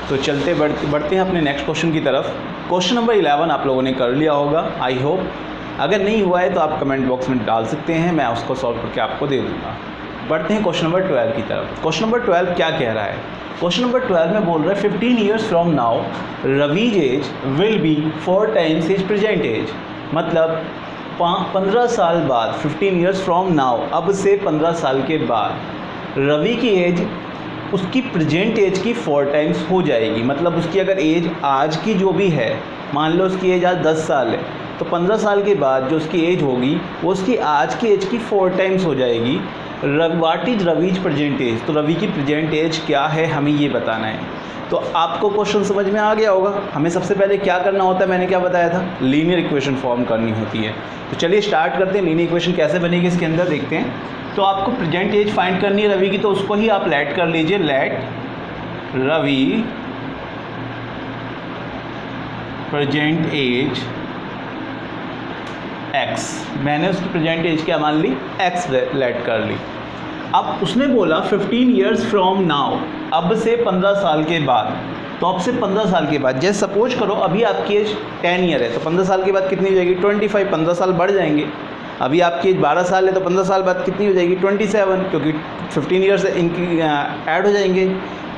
तो चलते बढ़ते हैं अपने नेक्स्ट क्वेश्चन की तरफ। क्वेश्चन नंबर 11 आप लोगों ने कर लिया होगा आई होप। अगर नहीं हुआ है तो आप कमेंट बॉक्स में डाल सकते हैं, मैं उसको सॉल्व करके आपको दे दूँगा। बढ़ते हैं क्वेश्चन नंबर 12 की तरफ। क्वेश्चन नंबर 12 क्या कह रहा है? क्वेश्चन नंबर 12 में बोल रहा है 15 years from now Ravi's age will be 4 times his present age. मतलब 15 साल बाद, 15 ईयर्स फ्रॉम नाउ, अब से 15 साल के बाद रवि की एज उसकी प्रेजेंट एज की 4 टाइम्स हो जाएगी। मतलब उसकी अगर एज आज की जो भी है, मान लो उसकी एज आज 10 साल है, तो 15 साल के बाद जो उसकी एज होगी वो उसकी आज की एज की 4 टाइम्स हो जाएगी। What is Ravi's present age? तो रवि की प्रेजेंट एज क्या है, हमें ये बताना है। तो आपको क्वेश्चन समझ में आ गया होगा। हमें सबसे पहले क्या करना होता है, मैंने क्या बताया था, लीनियर इक्वेशन फॉर्म करनी होती है। तो चलिए स्टार्ट करते हैं। लीनियर इक्वेशन कैसे बनेगी इसके अंदर देखते हैं। तो आपको प्रेजेंट एज फाइंड करनी है रवि की, तो उसको ही आप लेट कर लीजिए, let Ravi present age x। मैंने उसकी प्रेजेंट एज क्या मान ली, x लेट कर ली। अब उसने बोला 15 ईयर्स फ्रॉम नाउ, अब से 15 साल के बाद। तो अब से 15 साल के बाद, जैसे सपोज करो अभी आपकी एज 10 ईयर है, तो 15 साल के बाद कितनी हो जाएगी 25, 15 साल बढ़ जाएंगे। अभी आपकी एज 12 साल है, तो 15 साल बाद कितनी हो जाएगी 27, क्योंकि 15 ईयर्स इनकी ऐड हो जाएंगे।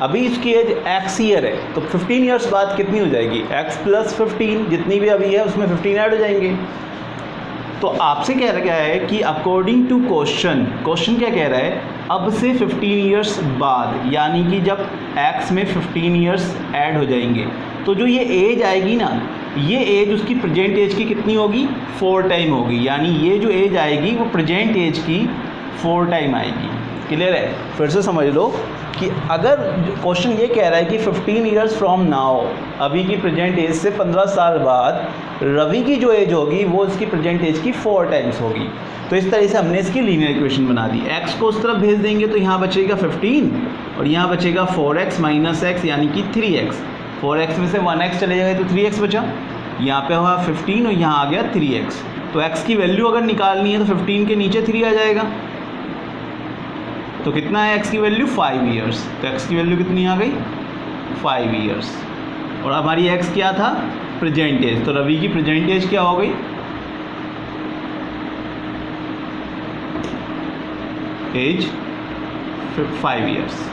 अभी इसकी एज x ईयर है, तो 15 ईयर्स बाद कितनी हो जाएगी x + 15, जितनी भी अभी है उसमें 15 ऐड हो जाएंगे। तो आपसे कह रहा है कि अकॉर्डिंग टू क्वेश्चन क्या कह रहा है, अब से 15 ईयर्स बाद, यानी कि जब x में 15 ईयर्स ऐड हो जाएंगे, तो जो ये एज आएगी ना, ये एज उसकी प्रेजेंट एज की कितनी होगी 4 टाइम होगी। यानी ये जो एज आएगी वो प्रेजेंट एज की 4 टाइम आएगी। क्लियर है? फिर से समझ लो कि अगर क्वेश्चन ये कह रहा है कि 15 ईयर्स फ्रॉम नाउ, अभी की प्रेजेंट एज से 15 साल बाद रवि की जो एज होगी वो इसकी प्रेजेंट एज की 4 टाइम्स होगी। तो इस तरह से हमने इसकी लीनियर इक्वेशन बना दी। x को उस तरफ भेज देंगे तो यहाँ बचेगा 15 और यहाँ बचेगा 4x - x यानी कि 3x। 4x में से 1x चले जाएगा तो 3x बचा, यहाँ पे हुआ 15 और यहाँ आ गया 3x। तो x की वैल्यू अगर निकालनी है तो 15 के नीचे 3 आ जाएगा, तो कितना है x की वैल्यू 5 ईयर्स। तो x की वैल्यू कितनी आ गई 5 ईयर्स। और हमारी x क्या था प्रेजेंट एज, तो रवि की प्रेजेंट एज क्या हो गई एज 5 ईयर्स।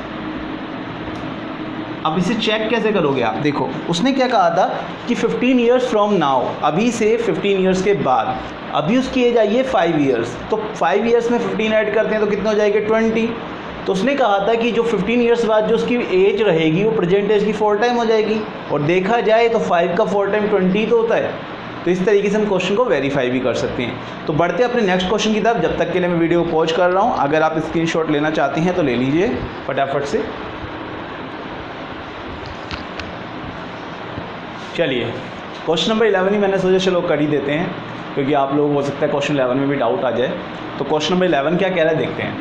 अब इसे चेक कैसे करोगे आप? देखो उसने क्या कहा था कि 15 ईयर्स फ्रॉम नाउ, अभी से 15 ईयर्स के बाद, अभी उसकी एज आई है 5 ईयर्स, तो 5 ईयर्स में 15 ऐड करते हैं तो कितने हो जाएंगे 20। तो उसने कहा था कि जो 15 ईयर्स बाद जो उसकी एज रहेगी वो प्रेजेंट एज की 4 टाइम हो जाएगी। और देखा जाए तो 5 का 4 टाइम 20 तो होता है। तो इस तरीके से हम क्वेश्चन को वेरीफाई भी कर सकते हैं। तो बढ़ते अपने नेक्स्ट क्वेश्चन की तरफ। जब तक के लिए मैं वीडियो को पॉज कर रहा हूँ, अगर आप स्क्रीनशॉट लेना चाहते हैं तो ले लीजिए फटाफट से। चलिए क्वेश्चन नंबर 11 ही मैंने सोचा चलो कर ही देते हैं, क्योंकि आप लोग हो सकता है क्वेश्चन 11 में भी डाउट आ जाए। तो क्वेश्चन नंबर 11 क्या कह रहा है देखते हैं।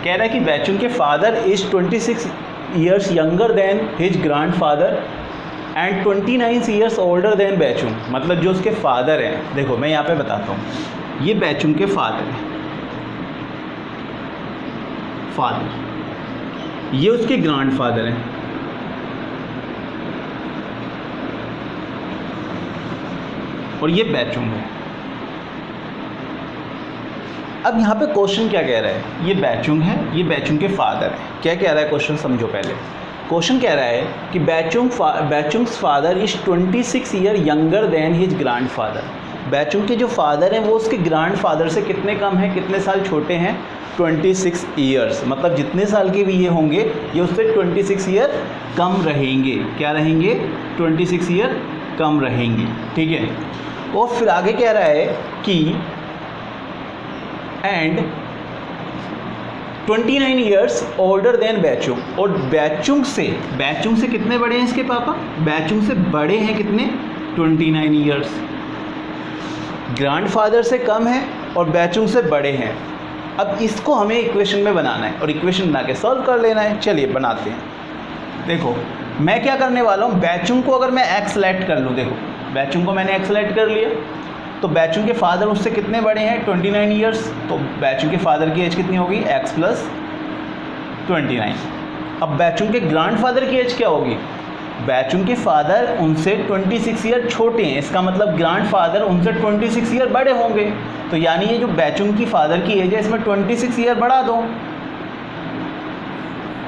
कह रहा है कि बैचुन के father is 26 years younger than his grandfather and 29 years older than बैचुन। मतलब जो उसके फादर हैं, देखो मैं यहाँ पे बताता हूँ, ये बैचुन के फादर हैं, ये उसके ग्रैंड फादर हैं, और ये बैचुंग है। अब यहाँ पे क्वेश्चन क्या कह रहा है, ये बैचुंग है, ये बैचुंग के फादर है। क्या कह रहा है क्वेश्चन समझो पहले। क्वेश्चन कह रहा है कि Bhaichung's father is 26 year younger than his grandfather. Bhaichung के जो फादर हैं वो उसके ग्रैंड फादर से कितने कम हैं, कितने साल छोटे हैं 26 ईयर्स। मतलब जितने साल के भी ये होंगे ये उससे 26 ईयर कम रहेंगे। क्या रहेंगे 26 ईयर कम रहेंगे। ठीक है। और फिर आगे कह रहा है कि and 29 years older then Baichung. और बैचुंग से कितने बड़े हैं इसके पापा, बैचुंग से बड़े हैं कितने 29 ईयर्स। ग्रैंडफादर से कम है और बैचुंग से बड़े हैं। अब इसको हमें इक्वेशन में बनाना है और इक्वेशन बना के सॉल्व कर लेना है। चलिए बनाते हैं। देखो मैं क्या करने वाला हूँ, बैचुंग को अगर मैं x सेलेक्ट कर लूँ, देखो बैचुंग को मैंने x सेलेक्ट कर लिया, तो बैचुंग के फादर उससे कितने बड़े हैं 29 ईयर्स। तो बैचुंग के फादर की एज कितनी होगी x + 29। अब बैचुंग के ग्रैंडफादर की एज क्या होगी बैचुंग के फादर उनसे 26 ईयर छोटे हैं, इसका मतलब ग्रैंड फादर उनसे 26 ईयर बड़े होंगे। तो यानी ये जो बैचुंग की फादर की एज है इसमें 26 ईयर बढ़ा दो,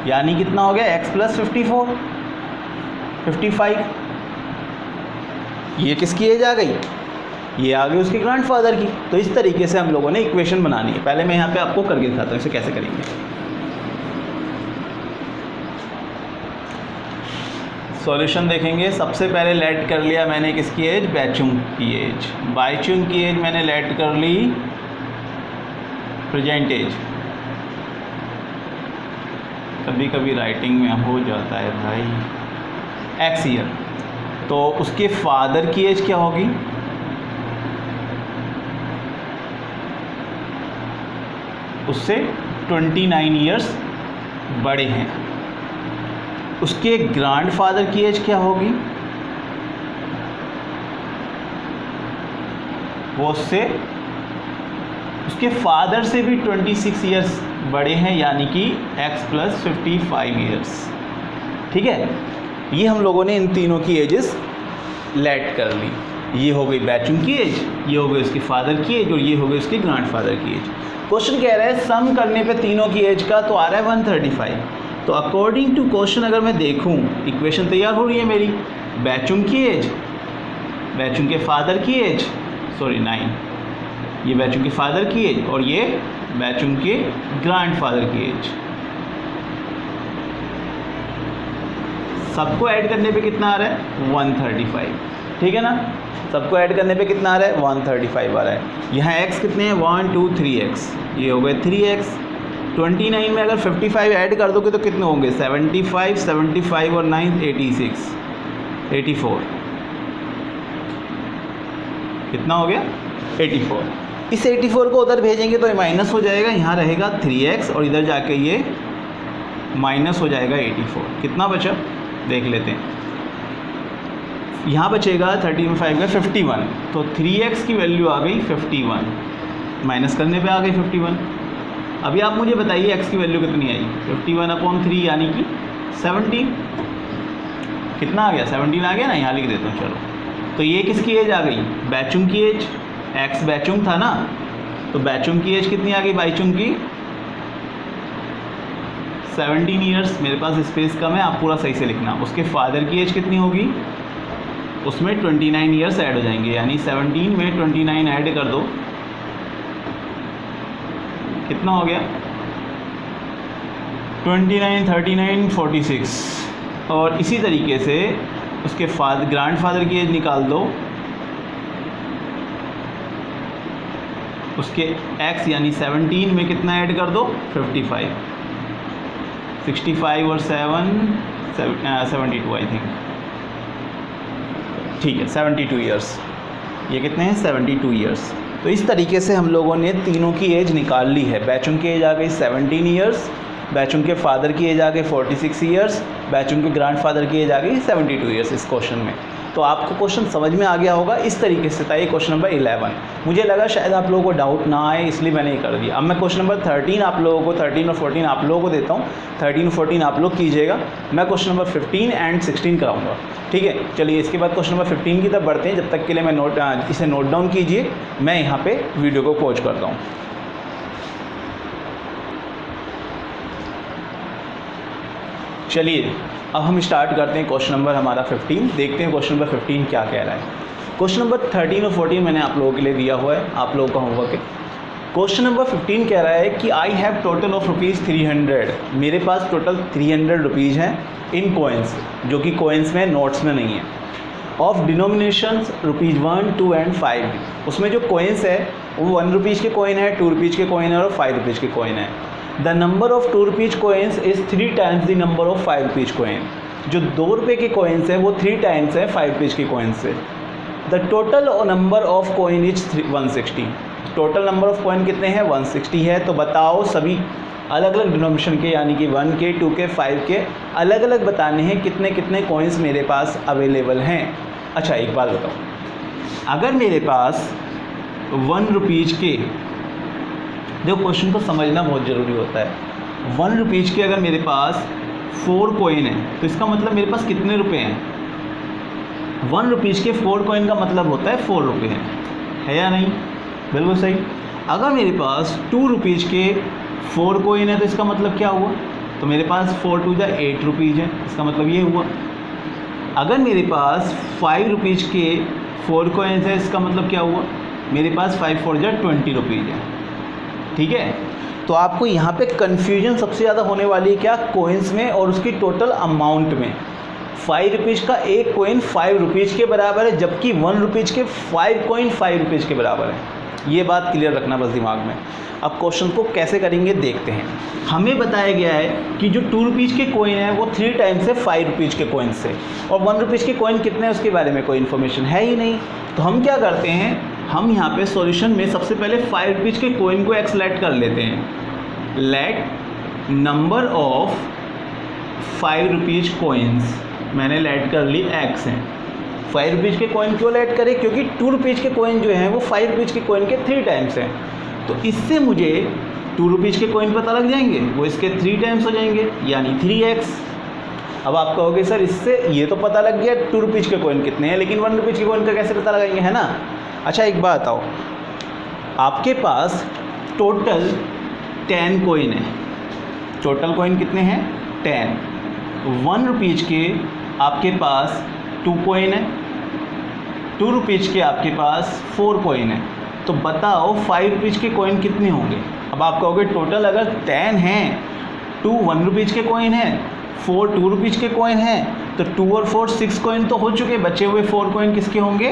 यानी कितना हो गया x + 54 55। ये किसकी एज आ गई? ये आ गई उसके ग्रैंडफादर की। तो इस तरीके से हम लोगों ने इक्वेशन बनानी है। पहले मैं यहाँ पे आपको करके दिखाता हूँ इसे कैसे करेंगे। सॉल्यूशन देखेंगे। सबसे पहले लेट कर लिया मैंने किसकी एज? बैचुंग की एज। बाइचुंग की एज मैंने लेट कर ली प्रेजेंट एज। कभी कभी राइटिंग में हो जाता है भाई। x ईयर, तो उसके फादर की एज क्या होगी? उससे 29 ईयर्स बड़े हैं। उसके ग्रैंडफादर की एज क्या होगी? वो उसके फादर से भी 26 ईयर्स बड़े हैं, यानी कि x + 55 ईयर्स। ठीक है, ये हम लोगों ने इन तीनों की एजेस लेट कर ली। ये हो गई बैचुंग की एज, ये हो गई उसके फादर की एज और ये हो गई उसके ग्रैंडफादर की एज। क्वेश्चन कह रहा है सम करने पे तीनों की एज का, तो आ रहा है 135। तो अकॉर्डिंग टू क्वेश्चन अगर मैं देखूं, इक्वेशन तैयार हो रही है मेरी। बैचुंग की एज, बैचुंग के फादर की एज, सॉरी 9, ये बैचुंग के फादर की एज और ये बैचुंग के ग्रैंडफादर की एज। सबको ऐड करने पे कितना आ रहा है? 135। ठीक है ना, सबको ऐड करने पे कितना आ रहा है? 135 आ रहा है। यहाँ x कितने हैं? 1 2 3x, ये हो गए 3x। 29 में अगर 55 ऐड कर दोगे तो कितने होंगे? 75, 75 और 9 86, 84। कितना हो गया? 84। इस 84 को उधर भेजेंगे तो ये माइनस हो जाएगा, यहाँ रहेगा 3x और इधर जाके ये माइनस हो जाएगा 84। कितना बचा देख लेते हैं। यहाँ बचेगा 30 में 5 गए 51, तो 3x की वैल्यू आ गई 51, माइनस करने पे आ गई 51। अभी आप मुझे बताइए x की वैल्यू कितनी आई? 51/3 यानी कि 17। कितना आ गया? 17 आ गया ना, यहाँ लिख देता हूँ। चलो, तो ये किसकी एज आ गई? बैचुंग की एज। x बैचुंग था ना, तो बैचुंग की एज कितनी आ गई? बाइचुंग की 17 ईयर्स। मेरे पास स्पेस कम है, आप पूरा सही से लिखना। उसके फादर की एज कितनी होगी? उसमें 29 ईयर्स ऐड हो जाएंगे, यानी 17 में 29 ऐड कर दो, कितना हो गया? 29, 39, 46। और इसी तरीके से उसके ग्रैंडफादर की एज निकाल दो। उसके x यानी 17 में कितना ऐड कर दो? 55, 65 और 7 72 आई थिंक। ठीक है, 72 ईयर्स। ये कितने हैं? 72 ईयर्स। तो इस तरीके से हम लोगों ने तीनों की एज निकाल ली है। बैचुंग की एज आ गई 17 ईयर्स, बैचुंग के फादर की एज आ गई 46 ईयर्स, बैचुंग के ग्रैंडफादर की एज आ गई 72 ईयर्स इस क्वेश्चन में। तो आपको क्वेश्चन समझ में आ गया होगा। इस तरीके से था ये क्वेश्चन नंबर 11। मुझे लगा शायद आप लोगों को डाउट ना आए, इसलिए मैंने ये कर दिया। अब मैं क्वेश्चन नंबर 13 आप लोगों को 13 और 14 आप लोगों को देता हूँ। 13 और 14 आप लोग कीजिएगा, मैं क्वेश्चन नंबर 15 एंड 16 कराऊंगा। ठीक है, चलिए इसके बाद क्वेश्चन नंबर 15 की तरफ बढ़ते हैं। जब तक के लिए मैं इसे नोट डाउन कीजिए, मैं यहाँ पे वीडियो को पॉज करता हूँ। चलिए अब हम स्टार्ट करते हैं क्वेश्चन नंबर हमारा 15। देखते हैं क्वेश्चन नंबर 15 क्या कह रहा है। क्वेश्चन नंबर 13 और 14 मैंने आप लोगों के लिए दिया हुआ है, आप लोगों का होमवर्क है। क्वेश्चन नंबर 15 कह रहा है कि आई हैव टोटल ऑफ ₹300। मेरे पास टोटल 300 रुपीज़ हैं इन कोइंस, जो कि कोइंस में नोट्स में नहीं है। Of denominations ₹1, 2 and 5। उसमें जो कोइंस है वो 1 रुपीज़ के कोइन है, 2 रुपीज़ के कोइन है और 5 रुपीज़ के कोइन है। The number of 2 rupees coins is 3 times the number of 5 rupees coin. जो 2 रुपये के कोइंस है वो 3 टाइम्स है 5 रुपीज़ के कोइंस से। The total number of coin is 160। Total number of coin कितने हैं? 160 है। तो बताओ सभी अलग अलग डिनोमिनेशन के, यानी कि 1 के, 2 के, 5 के अलग अलग बताने हैं कितने कितने कोइंस मेरे पास अवेलेबल हैं। अच्छा एक बात बताओ, अगर मेरे पास 1 रुपीज़ के, देखो क्वेश्चन को समझना बहुत ज़रूरी होता है। 1 रुपीज़ के अगर मेरे पास 4 कॉइन है, तो इसका मतलब मेरे पास कितने रुपए हैं? 1 रुपीज़ के 4 कॉइन का मतलब होता है 4 रुपये है या नहीं? बिल्कुल सही। अगर मेरे पास 2 रुपीज़ के 4 कॉइन है तो इसका मतलब क्या हुआ? तो मेरे पास 4 टू द 8 रुपीज़ है, इसका मतलब ये हुआ। अगर मेरे पास 5 रुपीज़ के 4 कॉइन्स है, इसका मतलब क्या हुआ? मेरे पास 5 4 जा 20 रुपीज़ है। ठीक है, तो आपको यहाँ पे कन्फ्यूजन सबसे ज़्यादा होने वाली है क्या? कोइंस में और उसकी टोटल अमाउंट में। 5 रुपीज़ का एक कोइन 5 रुपीज़ के बराबर है, जबकि 1 रुपीज़ के 5 कॉइन 5 रुपीज़ के बराबर है। ये बात क्लियर रखना बस दिमाग में। अब क्वेश्चन को कैसे करेंगे देखते हैं। हमें बताया गया है कि जो 2 रुपीज़ के कॉइन है वो 3 टाइम्स है 5 रुपीज़ के कॉइन से, और 1 रुपीज़ के कॉइन कितने हैं उसके बारे में कोई इन्फॉर्मेशन है ही नहीं। तो हम क्या करते हैं, हम यहाँ पे सॉल्यूशन में सबसे पहले 5 रुपीज़ के कॉइन को एक्स लेट कर लेते हैं। Let number of 5 rupees coins, मैंने लेट कर ली एक्स हैं। 5 रुपीज़ के कॉइन क्यों लेट करें? क्योंकि 2 रुपीज़ के कॉइन जो हैं वो 5 रुपीज़ के कॉइन के 3 टाइम्स हैं। तो इससे मुझे 2 रुपीज़ के कॉइन पता लग जाएंगे, वो इसके 3 टाइम्स हो जाएंगे, यानी 3x। अब आप कहोगे सर इससे ये तो पता लग गया 2 रुपीज़ के कॉइन कितने हैं, लेकिन 1 रुपीज़ के कॉइन का कैसे पता लगाएंगे, है ना? अच्छा एक बात बताओ, आपके पास टोटल 10 कॉइन है। टोटल कॉइन कितने हैं? 10। 1 रुपीज़ के आपके पास 2 कॉइन है, 2 रुपीज़ के आपके पास 4 कॉइन है। तो बताओ 5 रुपीज़ के कॉइन कितने होंगे? अब आप कहोगे टोटल अगर 10 हैं, 2 1 रुपीज़ के कॉइन हैं, 4 2 रुपीज़ के कॉइन हैं, तो 2 और 4 6 कॉइन तो हो चुके। बचे हुए 4 कॉइन किसके होंगे?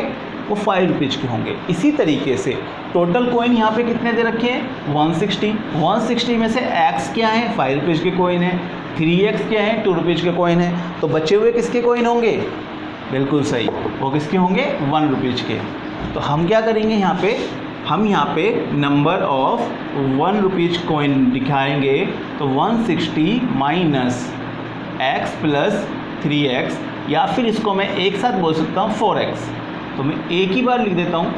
वो 5 रुपीज़ के होंगे। इसी तरीके से टोटल कॉइन यहाँ पे कितने दे रखे हैं? 160। 160 में से x क्या है? 5 रुपीज़ के कॉइन है। 3x क्या है? 2 रुपीज़ के कॉइन है। तो बचे हुए किसके कॉइन होंगे? बिल्कुल सही, वो किसके होंगे? 1 रुपीज़ के। तो हम क्या करेंगे यहाँ पे, हम यहाँ पे नंबर ऑफ 1 रुपीज़ कॉइन दिखाएंगे। तो 160 माइनस x प्लस 3x, या फिर इसको मैं एक साथ बोल सकता हूँ 4x। तो मैं एक ही बार लिख देता हूँ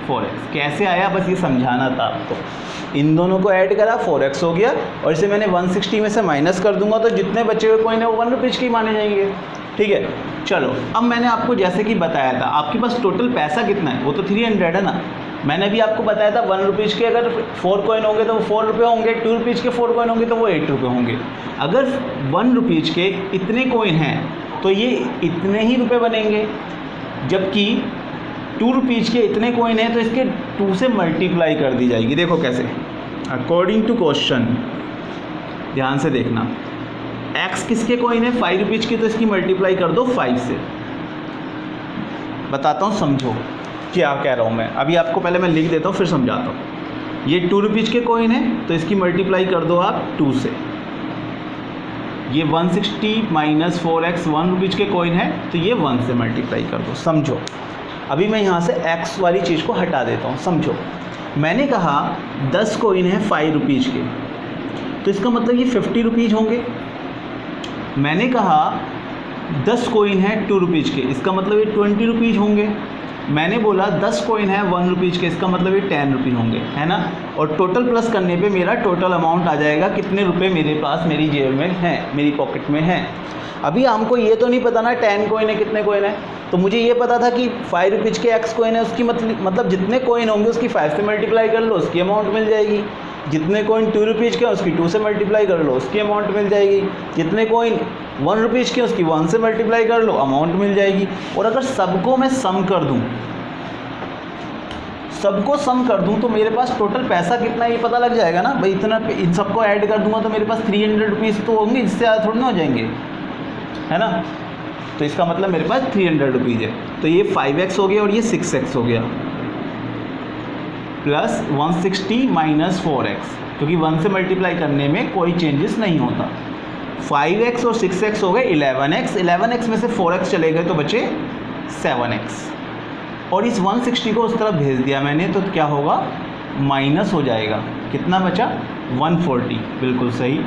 4x। कैसे आया बस ये समझाना था आपको। इन दोनों को ऐड करा 4x हो गया, और इसे मैंने 160 में से माइनस कर दूंगा, तो जितने बचे हुए कॉइन है वो 1 रुपीज़ के ही माने जाएंगे। ठीक है, चलो अब मैंने आपको जैसे कि बताया था, आपके पास टोटल पैसा कितना है? वो तो 300 है ना। मैंने भी आपको बताया था 1 रुपीज़ के अगर 4 कॉइन होंगे तो वो 4 रुपये होंगे, 2 रुपीज़ के 4 कॉइन होंगे तो वो 8 रुपये होंगे। अगर 1 रुपीज़ के इतने कॉइन हैं तो ये इतने ही रुपये बनेंगे, जबकि 2 रुपीज़ के इतने कॉइन हैं तो इसके 2 से मल्टीप्लाई कर दी जाएगी। देखो कैसे, अकॉर्डिंग टू क्वेश्चन, ध्यान से देखना। x किसके कॉइन है? 5 रुपीज़ की, तो इसकी मल्टीप्लाई कर दो 5 से। बताता हूँ, समझो क्या कह रहा हूँ मैं। अभी आपको पहले मैं लिख देता हूँ फिर समझाता हूँ। ये 2 रुपीज़ के कॉइन है तो इसकी मल्टीप्लाई कर दो आप 2 से। ये 160 माइनस 4x 1 रुपीज़ के कॉइन है तो ये 1 से मल्टीप्लाई कर दो। समझो, अभी मैं यहाँ से x वाली चीज़ को हटा देता हूँ। समझो, मैंने कहा 10 कॉइन है 5 रुपीज़ के, तो इसका मतलब ये 50 रुपीज़ होंगे। मैंने कहा 10 कॉइन है 2 रुपीज़ के, इसका मतलब ये 20 रुपीज़ होंगे। मैंने बोला 10 कॉइन है 1 रुपीज़ के, इसका मतलब ये 10 रुपये होंगे, है ना। और टोटल प्लस करने पे मेरा टोटल अमाउंट आ जाएगा कितने रुपए मेरे पास मेरी जेब में हैं, मेरी पॉकेट में हैं। अभी हमको ये तो नहीं पता ना 10 कॉइन है कितने कॉइन है, तो मुझे ये पता था कि 5 रुपीज़ के x कॉइन है, उसकी मतलब जितने कॉइन होंगे उसकी 5 से मल्टीप्लाई कर लो, उसकी अमाउंट मिल जाएगी। जितने कॉइन 2 रुपीज़ के उसकी 2 से मल्टीप्लाई कर लो, उसकी अमाउंट मिल जाएगी। जितने कॉइन 1 रुपीज़ के उसकी 1 से मल्टीप्लाई कर लो, अमाउंट मिल जाएगी। और अगर सबको मैं सम कर दूँ, सबको सम कर दूं तो मेरे पास टोटल पैसा कितना है ये पता लग जाएगा ना भाई। इतना इन सबको ऐड कर दूंगा तो मेरे पास 300 रुपीज़ तो होंगे, इससे ज़्यादा थोड़ी ना हो जाएंगे, है ना। तो इसका मतलब मेरे पास 300 रुपीज़ है। तो ये 5x हो गया और ये 6x हो गया, प्लस 160 माइनस 4x, क्योंकि 1 से मल्टीप्लाई करने में कोई चेंजेस नहीं होता। 5x और 6x हो गए 11x। 11x में से 4x चले गए तो बचे 7x, और इस 160 को उस तरफ भेज दिया मैंने, तो क्या होगा? माइनस हो जाएगा। कितना बचा? 140। बिल्कुल सही।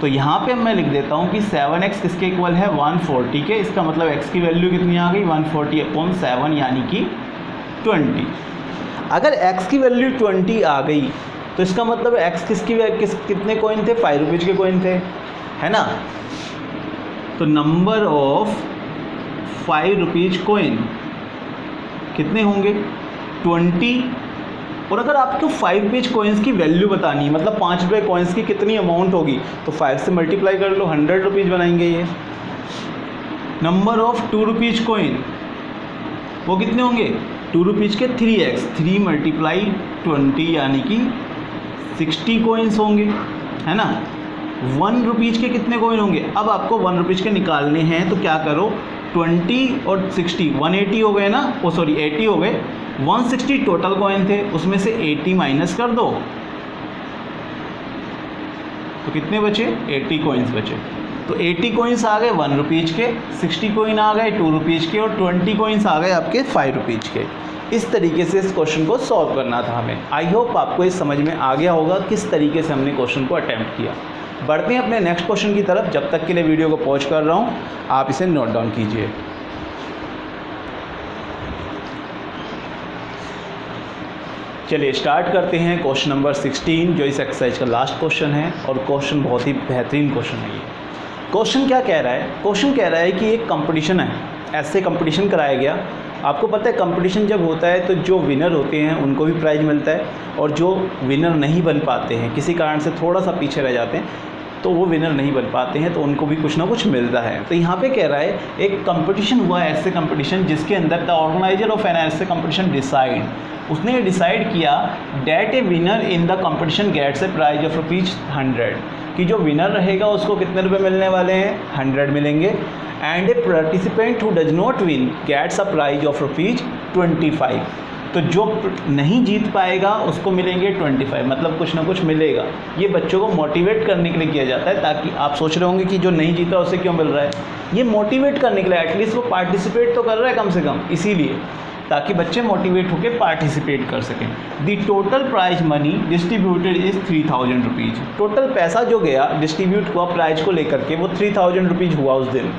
तो यहाँ पे मैं लिख देता हूँ कि 7x किसके इक्वल है? 140 के। इसका मतलब x की वैल्यू कितनी आ गई? 140/7 यानी कि 20। अगर x की वैल्यू 20 आ गई तो इसका मतलब x कितने कॉइन थे? 5 रुपीज़ के कॉइन थे। है ना। तो नंबर ऑफ 5 रुपीज़ कॉइन कितने होंगे 20। और अगर आपको 5 रुपीज़ कॉइन्स की वैल्यू बतानी है, मतलब 5 रुपये कॉइन्स की कितनी अमाउंट होगी, तो 5 से मल्टीप्लाई कर लो, 100 रुपीज़ बनाएंगे ये। नंबर ऑफ 2 रुपीज़ कॉइन वो कितने होंगे 2 रुपीज़ के 3x, 3 मल्टीप्लाई 20 यानी कि 60 कॉइन्स होंगे, है ना। 1 रुपीज़ के कितने कॉइन होंगे, अब आपको 1 रुपीज़ के निकालने हैं, तो क्या करो 20 और 60 180 हो गए ना, ओ सॉरी 80 हो गए। 160 टोटल कॉइन थे, उसमें से 80 माइनस कर दो तो कितने बचे 80 कॉइन्स बचे। तो 80 कॉइन्स आ गए 1 रुपीज़ के, 60 कॉइन आ गए 2 रुपीज़ के और 20 कॉइन्स आ गए आपके 5 रुपीज़ के। इस तरीके से इस क्वेश्चन को सॉल्व करना था हमें। आई होप आपको ये समझ में आ गया होगा किस तरीके से हमने क्वेश्चन को अटैम्प्ट किया। बढ़ते हैं अपने नेक्स्ट क्वेश्चन की तरफ। जब तक के लिए वीडियो को पॉज कर रहा हूँ, आप इसे नोट डाउन कीजिए। चलिए स्टार्ट करते हैं क्वेश्चन नंबर 16, जो इस एक्सरसाइज का लास्ट क्वेश्चन है और क्वेश्चन बहुत ही बेहतरीन क्वेश्चन है। ये क्वेश्चन क्या कह रहा है, क्वेश्चन कह रहा है कि एक कंपटीशन है, ऐसे कंपटीशन कराया गया। आपको पता है कंपटीशन जब होता है तो जो विनर होते हैं उनको भी प्राइज़ मिलता है, और जो विनर नहीं बन पाते हैं, किसी कारण से थोड़ा सा पीछे रह जाते हैं, तो वो विनर नहीं बन पाते हैं, तो उनको भी कुछ ना कुछ मिलता है। तो यहाँ पे कह रहा है एक कंपटीशन हुआ है, ऐसे कंपटीशन जिसके अंदर द ऑर्गेनाइजर ऑफ एन ऐसे कंपटीशन डिसाइड, उसने ये डिसाइड किया that a winner in the competition gets a prize of ₹100, कि जो विनर रहेगा उसको कितने रुपए मिलने वाले हैं 100 मिलेंगे। And a participant who does not win gets a prize of ₹25, तो जो नहीं जीत पाएगा उसको मिलेंगे 25, मतलब कुछ ना कुछ मिलेगा। ये बच्चों को मोटिवेट करने के लिए किया जाता है, ताकि आप सोच रहे होंगे कि जो नहीं जीता उसे क्यों मिल रहा है, ये मोटिवेट करने के लिए, एटलीस्ट वो पार्टिसिपेट तो कर रहा है कम से कम, इसीलिए, ताकि बच्चे मोटिवेट होकर पार्टिसिपेट कर सकें। The total prize money distributed is 3000 rupees, total पैसा जो गया डिस्ट्रीब्यूट हुआ प्राइज को लेकर के वो 3000 रुपीज़ हुआ उस दिन।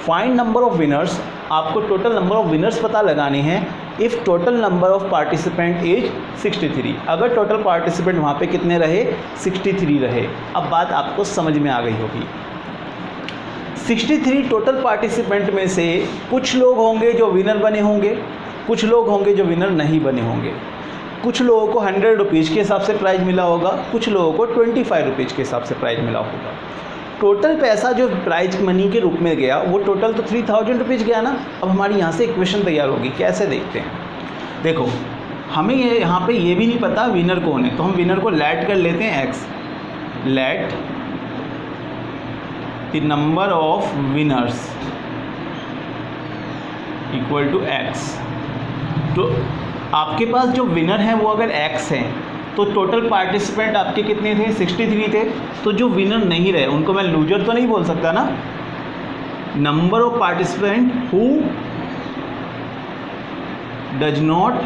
फाइंड नंबर ऑफ विनर्स, आपको टोटल नंबर ऑफ विनर्स पता लगाने हैं। If total number of participant is 63, अगर टोटल पार्टिसिपेंट वहाँ पे कितने रहे 63 रहे। अब बात आपको समझ में आ गई होगी। 63 टोटल पार्टिसिपेंट में से कुछ लोग होंगे जो विनर बने होंगे, कुछ लोग होंगे जो विनर नहीं बने होंगे। कुछ लोगों को 100 रुपीज़ के हिसाब से प्राइज़ मिला होगा, कुछ लोगों को 25 रुपीज़ के हिसाब से प्राइज़ मिला होगा। टोटल पैसा जो प्राइज मनी के रूप में गया वो टोटल तो 3000 रुपीज़ गया ना। अब हमारी यहाँ से इक्वेशन तैयार होगी, कैसे देखते हैं। देखो हमें ये यहाँ पे ये भी नहीं पता विनर कौन है, तो हम विनर को लेट कर लेते हैं x, let the number of winners equal to x। तो आपके पास जो विनर है वो अगर x है तो टोटल पार्टिसिपेंट आपके कितने थे 63 थे, तो जो विनर नहीं रहे उनको मैं लूजर तो नहीं बोल सकता ना। Number of participant who does not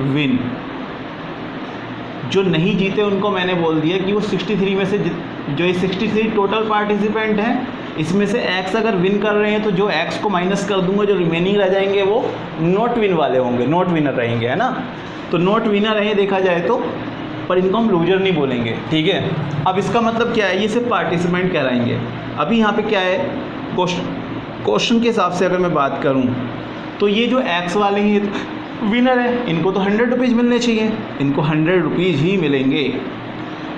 win, जो नहीं जीते उनको मैंने बोल दिया कि वो 63 में से जो ये 63 टोटल पार्टिसिपेंट हैं, इसमें से x अगर विन कर रहे हैं तो जो x को माइनस कर दूंगा, जो रिमेनिंग रह जाएंगे वो नॉट विन वाले होंगे, नॉट विनर रहेंगे, है ना। तो नॉट विनर रहे देखा जाए तो, पर इनको हम लूजर नहीं बोलेंगे, ठीक है। अब इसका मतलब क्या है, ये सिर्फ पार्टिसिपेंट कहलाएंगे। अभी यहाँ पे क्या है, क्वेश्चन के हिसाब से अगर मैं बात करूँ तो ये जो x वाले हैं विनर है, इनको तो 100 रुपीज़ मिलने चाहिए, इनको 100 रुपीज़ ही मिलेंगे।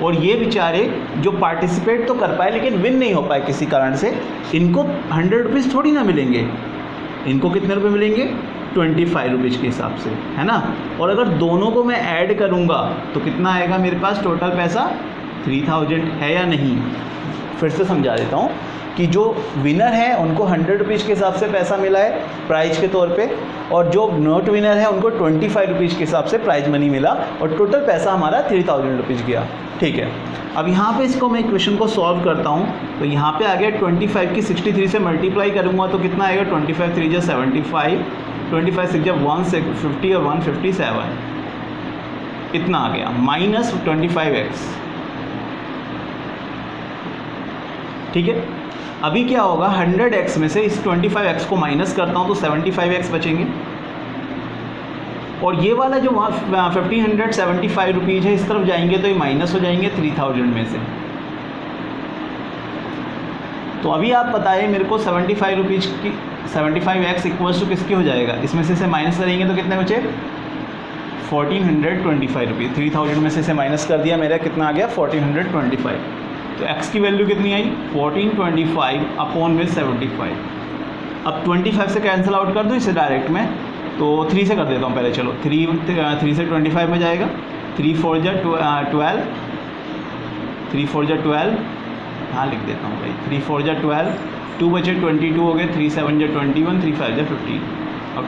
और ये बेचारे जो पार्टिसिपेट तो कर पाए लेकिन विन नहीं हो पाए किसी कारण से, इनको 100 रुपीज़ थोड़ी ना मिलेंगे, इनको कितने रुपए मिलेंगे 25 रुपीज़ के हिसाब से, है ना। और अगर दोनों को मैं ऐड करूँगा तो कितना आएगा मेरे पास टोटल पैसा 3000 है या नहीं। फिर से समझा देता हूँ कि जो विनर है उनको 100 रुपीज़ के हिसाब से पैसा मिला है प्राइज के तौर पे, और जो नॉट विनर है उनको 25 रुपीज़ के हिसाब से प्राइज मनी मिला, और टोटल पैसा हमारा 3000 रुपीज़ गया, ठीक है। अब यहाँ पे इसको मैं इक्वेशन को सॉल्व करता हूँ, तो यहाँ पे आ गया 25 की 63 से मल्टीप्लाई करूँगा तो कितना आएगा 25 3 जा 75, 25 6 जा 150 और 157, इतना आ गया माइनस 25x, ठीक है। अभी क्या होगा 100x में से इस 25x को माइनस करता हूँ तो 75x बचेंगे, और ये वाला जो 1575 रुपीज़ है इस तरफ जाएंगे तो ये माइनस हो जाएंगे 3000 में से, तो अभी आप बताएं मेरे को 75 रुपीज़ की 75x इक्वल्स टू किसके हो जाएगा, इसमें से माइनस करेंगे तो कितने बचे 1425 रुपीज़। 3000 में से माइनस कर दिया, मेरा कितना आ गया 1425। तो x की वैल्यू कितनी आई 1425 अपॉन में 75। अब 25 से कैंसिल आउट कर दूँ इसे डायरेक्ट में, तो 3 से कर देता हूँ पहले। चलो 3 से 25 में जाएगा, 3 4 जा 12, 3 4 जा 12, हाँ लिख देता हूँ भाई, 3 4 जा 12, 2 बचे 22 हो गए, 3 7 जा 21, 3 5 जा 15। अब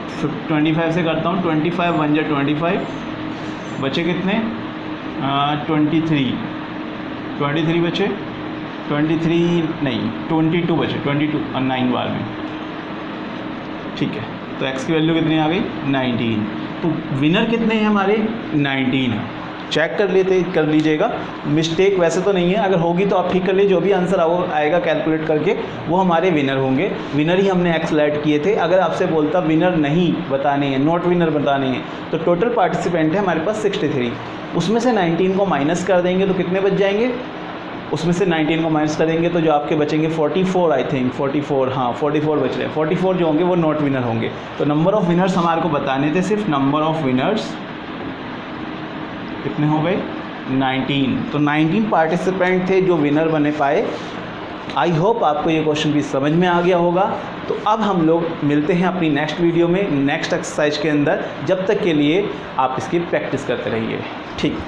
25 से करता हूँ, 25 1 जा 25, बचे कितने 23 बचे, 23 नहीं 22 बचे, 22 और 9 बार में, ठीक है। तो x की वैल्यू कितनी आ गई 19। तो विनर कितने हैं हमारे 19 है। चेक कर लीजिएगा, मिस्टेक वैसे तो नहीं है, अगर होगी तो आप ठीक कर लीजिए, जो भी आंसर आएगा कैलकुलेट करके वो हमारे विनर होंगे। विनर ही हमने x ऐड किए थे। अगर आपसे बोलता विनर नहीं बताने हैं, नॉट विनर बताने हैं, तो टोटल पार्टिसिपेंट है हमारे पास 63, उसमें से 19 को माइनस कर देंगे तो कितने बच जाएंगे, उसमें से 19 को माइनस करेंगे तो जो आपके बचेंगे 44, आई थिंक 44, हाँ 44 बच रहे हैं। 44 जो होंगे वो नॉट विनर होंगे। तो नंबर ऑफ़ विनर्स हमारे को बताने थे, सिर्फ नंबर ऑफ़ विनर्स कितने हो गए 19। तो 19 पार्टिसिपेंट थे जो विनर बने पाए। आई होप आपको ये क्वेश्चन भी समझ में आ गया होगा। तो अब हम लोग मिलते हैं अपनी नेक्स्ट वीडियो में, नेक्स्ट एक्सरसाइज के अंदर। जब तक के लिए आप इसकी प्रैक्टिस करते रहिए, ठीक।